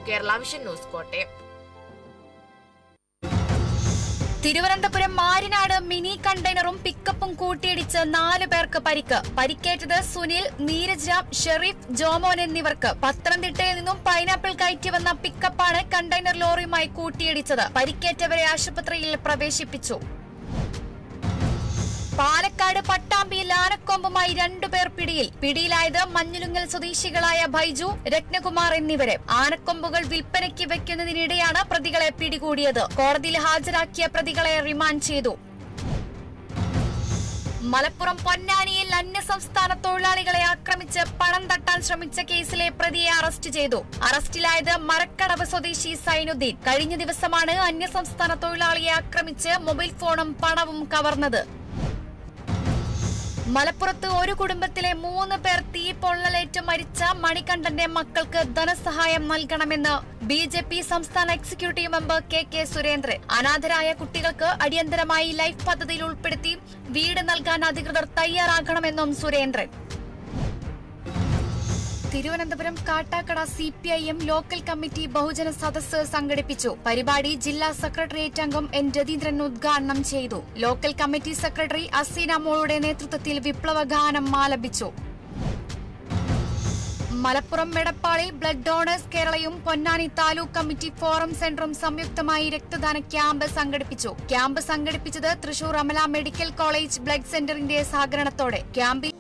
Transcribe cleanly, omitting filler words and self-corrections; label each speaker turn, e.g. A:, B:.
A: Kerala vision news Kottayam.
B: Thiruvananthapuram Marinad mini കണ്ടെയ്നറും പിക്കപ്പും കൂട്ടിയിടിച്ച് 4 പേർക്ക് പരിക്ക്. പരിക്കേറ്റത് സുനിൽ, നീരജ് രാം, ഷെരീഫ്, ജോമോൻ എന്നിവർക്ക്. പത്തനംതിട്ടയിൽ നിന്നും പൈനാപ്പിൾ കയറ്റി വന്ന പിക്കപ്പാണ് കണ്ടെയ്നർ ലോറിയുമായി കൂട്ടിയിടിച്ചത്. പരിക്കേറ്റവരെ ആശുപത്രിയിൽ പ്രവേശിപ്പിച്ചു. പാലക്കാട് പട്ടാമ്പിയിൽ ആനക്കൊമ്പുമായി 2 പേർ പിടിയിൽ. പിടിയിലായത് മഞ്ഞുലുങ്ങൽ സ്വദേശികളായ ബൈജു, രത്നകുമാർ എന്നിവരെ. ആനക്കൊമ്പുകൾ വിൽപ്പനയ്ക്ക് വെക്കുന്നതിനിടെയാണ് പ്രതികളെ പിടികൂടിയത്. കോടതിയിൽ ഹാജരാക്കിയ പ്രതികളെ റിമാൻഡ് ചെയ്തു. മലപ്പുറം പൊന്നാനിയിൽ അന്യസംസ്ഥാന തൊഴിലാളികളെ ആക്രമിച്ച് പണം തട്ടാൻ ശ്രമിച്ച കേസിലെ പ്രതിയെ അറസ്റ്റ് ചെയ്തു. അറസ്റ്റിലായത് മരക്കടവ് സ്വദേശി സൈനുദ്ദീൻ. കഴിഞ്ഞ ദിവസമാണ് അന്യസംസ്ഥാന തൊഴിലാളിയെ ആക്രമിച്ച് മൊബൈൽ ഫോണും പണവും കവർന്നത്. മലപ്പുറത്ത് ഒരു കുടുംബത്തിലെ 3 പേർ തീ പൊള്ളലേറ്റ് മരിച്ച മണികണ്ഠന്റെ മക്കൾക്ക് ധനസഹായം നൽകണമെന്ന് BJP സംസ്ഥാന എക്സിക്യൂട്ടീവ് മെമ്പർ KK സുരേന്ദ്രൻ. അനാഥരായ കുട്ടികൾക്ക് അടിയന്തരമായി ലൈഫ് പദ്ധതിയിൽ ഉൾപ്പെടുത്തി വീട് നൽകാൻ അധികൃതർ തയ്യാറാകണമെന്നും Surendran. Thiruvananthapuram Kattakada CPIM local committee ബഹുജന സദസ്സ് സംഘടിപ്പിച്ചു. പരിപാടി ജില്ലാ സെക്രട്ടേറിയറ്റ് അംഗം N രതീന്ദ്രൻ ഉദ്ഘാടനം ചെയ്തു. ലോക്കൽ കമ്മിറ്റി സെക്രട്ടറി അസീന മോളുടെ നേതൃത്വത്തിൽ വിപ്ലവഗാനം ആലപിച്ചു. മലപ്പുറം മെടപ്പാളിൽ ബ്ലഡ് ഡോണേഴ്സ് കേരളയും പൊന്നാനി താലൂക്ക് കമ്മിറ്റി ഫോറം സെന്ററും സംയുക്തമായി രക്തദാന ക്യാമ്പ് സംഘടിപ്പിച്ചു. ക്യാമ്പ് സംഘടിപ്പിച്ചത് Thrissur Amala medical college blood സെന്ററിന്റെ സഹകരണത്തോടെ. ക്യാമ്പിൽ